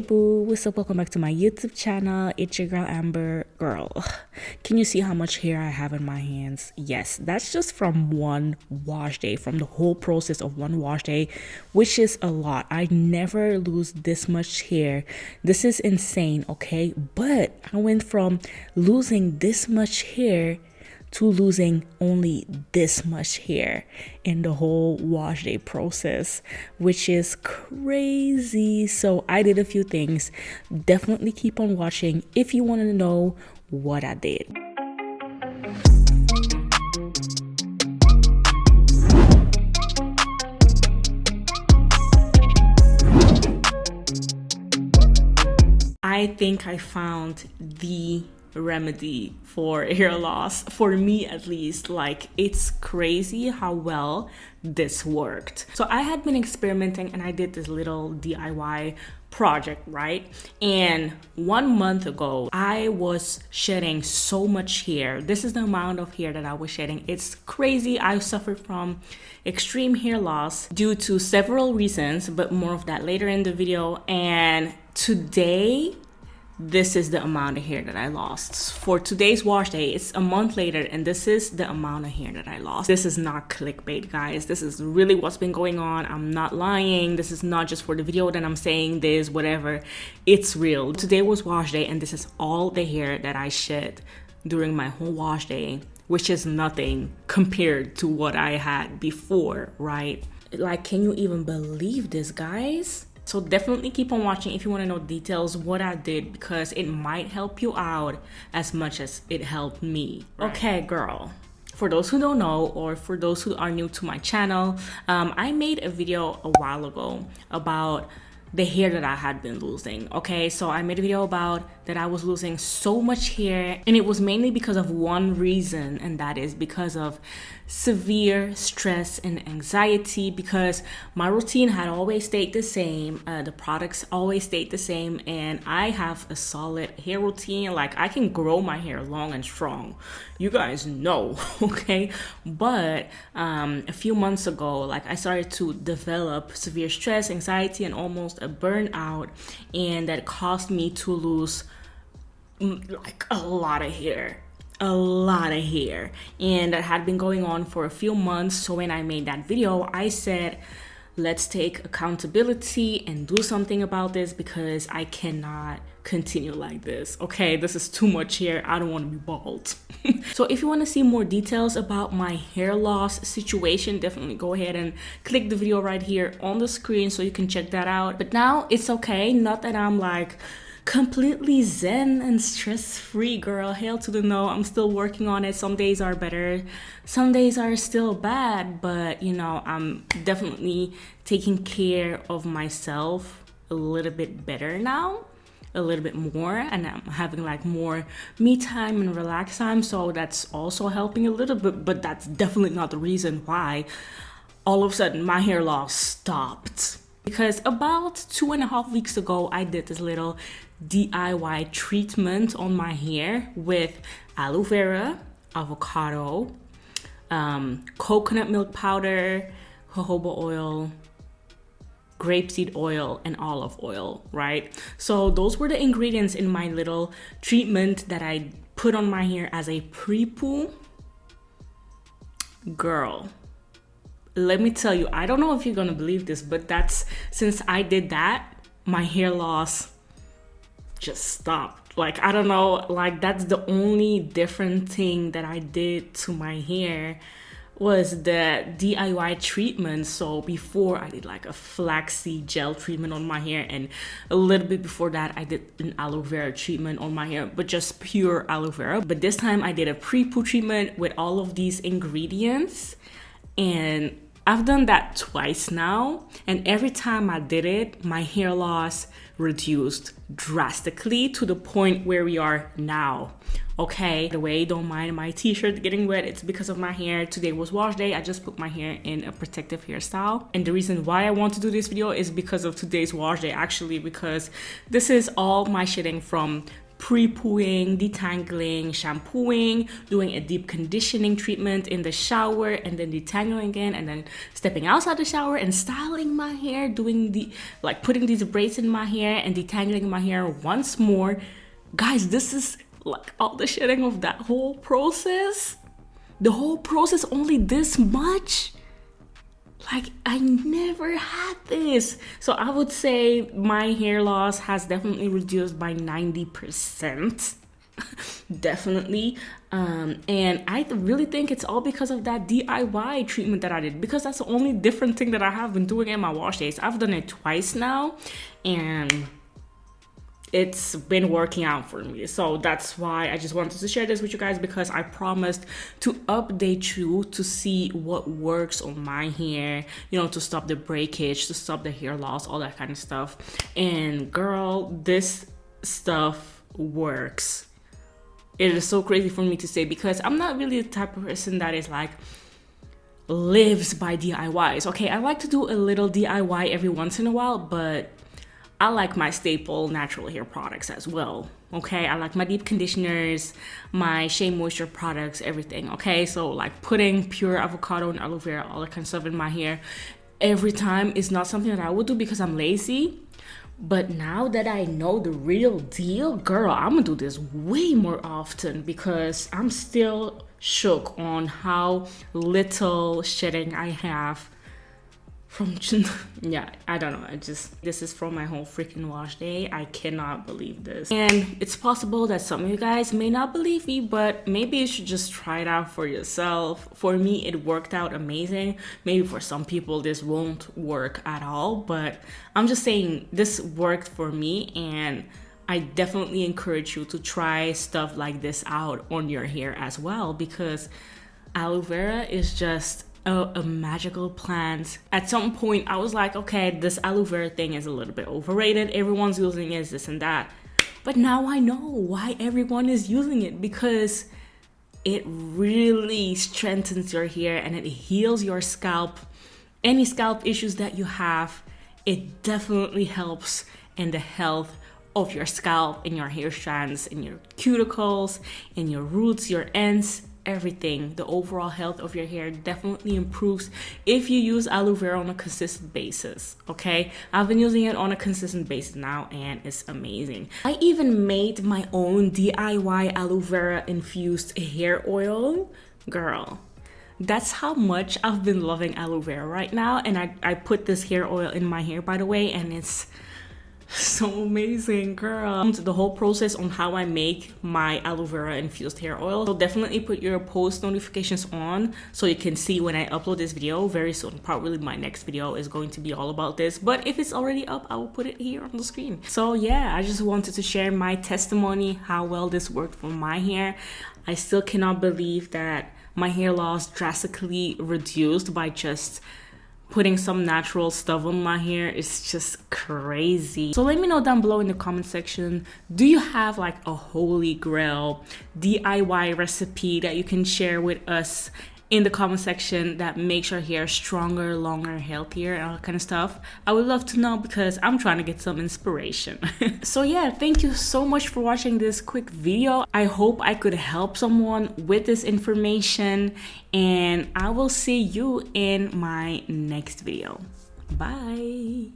Boo, what's up? Welcome back to my YouTube channel. It's your girl Amber. Girl, can you see how much hair I have in my hands? Yes, that's just from one wash day, from the whole process of one wash day, which is a lot. I never lose this much hair. This is insane, okay? But I went from losing this much hair to losing only this much hair in the whole wash day process, which is crazy. So I did a few things. Definitely keep on watching if you want to know what I did. I think I found the remedy for hair loss, for me at least. Like, it's crazy how well this worked. So I had been experimenting and I did this little DIY project, right? And 1 month ago I was shedding so much hair. This is the amount of hair that I was shedding. It's crazy. I suffered from extreme hair loss due to several reasons, but more of that later in the video. And today, this is the amount of hair that I lost. For today's wash day, it's a month later, and this is the amount of hair that I lost. This is not clickbait, guys. This is really what's been going on. I'm not lying. This is not just for the video that I'm saying this, whatever. It's real. Today was wash day, and this is all the hair that I shed during my whole wash day, which is nothing compared to what I had before, right? Like, can you even believe this, guys? So definitely keep on watching if you want to know details what I did, because it might help you out as much as it helped me. Right. Okay, girl. For those who don't know, or for those who are new to my channel, I made a video a while ago about the hair that I had been losing. Okay, so I made a video about that I was losing so much hair, and it was mainly because of one reason, and that is because of severe stress and anxiety, because my routine had always stayed the same, the products always stayed the same, and I have a solid hair routine. Like, I can grow my hair long and strong, you guys know. Okay, but a few months ago, like, I started to develop severe stress, anxiety, and almost a burnout, and that caused me to lose like a lot of hair, and that had been going on for a few months. So when I made that video, I said, let's take accountability and do something about this, because I cannot continue like this. Okay, this is too much hair. I don't want to be bald. So if you want to see more details about my hair loss situation, definitely go ahead and click the video right here on the screen so you can check that out. But now it's okay. Not that I'm like completely zen and stress-free, girl. Hell to the no. I'm still working on it. Some days are better, some days are still bad, but you know, I'm definitely taking care of myself a little bit better now, a little bit more, and I'm having like more me time and relax time, so that's also helping a little bit. But that's definitely not the reason why all of a sudden my hair loss stopped. Because about 2.5 weeks ago, I did this little DIY treatment on my hair with aloe vera, avocado, coconut milk powder, jojoba oil, grapeseed oil, and olive oil, right? So those were the ingredients in my little treatment that I put on my hair as a pre-poo. Girl, let me tell you, I don't know if you're gonna believe this, but that's, since I did that, my hair loss just stopped. Like, I don't know, like, that's the only different thing that I did to my hair was the DIY treatment. So before, I did like a flaxseed gel treatment on my hair, and a little bit before that I did an aloe vera treatment on my hair, but just pure aloe vera. But this time I did a pre-poo treatment with all of these ingredients, and I've done that twice now, and every time I did it, my hair loss reduced drastically to the point where we are now. Okay, the way, don't mind my t-shirt getting wet, it's because of my hair. Today was wash day. I just put my hair in a protective hairstyle, and the reason why I want to do this video is because of today's wash day, actually, because this is all my shedding from pre-pooing, detangling, shampooing, doing a deep conditioning treatment in the shower, and then detangling again, and then stepping outside the shower and styling my hair, doing putting these braids in my hair and detangling my hair once more. Guys, this is like all the shedding of that whole process. The whole process only this much. Like, I never had this. So I would say my hair loss has definitely reduced by 90%. Definitely. And I really think it's all because of that DIY treatment that I did, because that's the only different thing that I have been doing in my wash days. I've done it twice now, and it's been working out for me. So that's why I just wanted to share this with you guys, because I promised to update you to see what works on my hair, you know, to stop the breakage, to stop the hair loss, all that kind of stuff. And girl, this stuff works. It is so crazy for me to say, because I'm not really the type of person that is like lives by DIYs. Okay, I like to do a little DIY every once in a while, but I like my staple natural hair products as well. Okay, I like my deep conditioners, my Shea Moisture products, everything. Okay, so like putting pure avocado and aloe vera, all that kind of stuff in my hair every time is not something that I would do because I'm lazy. But now that I know the real deal, girl, I'm gonna do this way more often, because I'm still shook on how little shedding I have from yeah, I don't know. This is from my whole freaking wash day. I cannot believe this. And it's possible that some of you guys may not believe me, but maybe you should just try it out for yourself. For me, it worked out amazing. Maybe for some people this won't work at all, but I'm just saying this worked for me, and I definitely encourage you to try stuff like this out on your hair as well, because aloe vera is just a magical plant. At some point I was like, okay, this aloe vera thing is a little bit overrated, everyone's using it, this and that. But now I know why everyone is using it, because it really strengthens your hair and it heals your scalp. Any scalp issues that you have, it definitely helps in the health of your scalp, in your hair strands, in your cuticles, in your roots, your ends, everything. The overall health of your hair definitely improves if you use aloe vera on a consistent basis. Okay, I've been using it on a consistent basis now, and it's amazing. I even made my own DIY aloe vera infused hair oil. Girl, that's how much I've been loving aloe vera right now. And I put this hair oil in my hair, by the way, and it's so amazing, girl. The whole process on how I make my aloe vera infused hair oil. So definitely put your post notifications on so you can see when I upload this video very soon. Probably my next video is going to be all about this, but if it's already up, I will put it here on the screen. So yeah, I just wanted to share my testimony, how well this worked for my hair. I still cannot believe that my hair loss drastically reduced by just putting some natural stuff on my hair. Is just crazy. So let me know down below in the comment section, do you have like a holy grail DIY recipe that you can share with us in the comment section that makes your hair stronger, longer, healthier, and all that kind of stuff? I would love to know, because I'm trying to get some inspiration. So yeah, thank you so much for watching this quick video. I hope I could help someone with this information, and I will see you in my next video. Bye.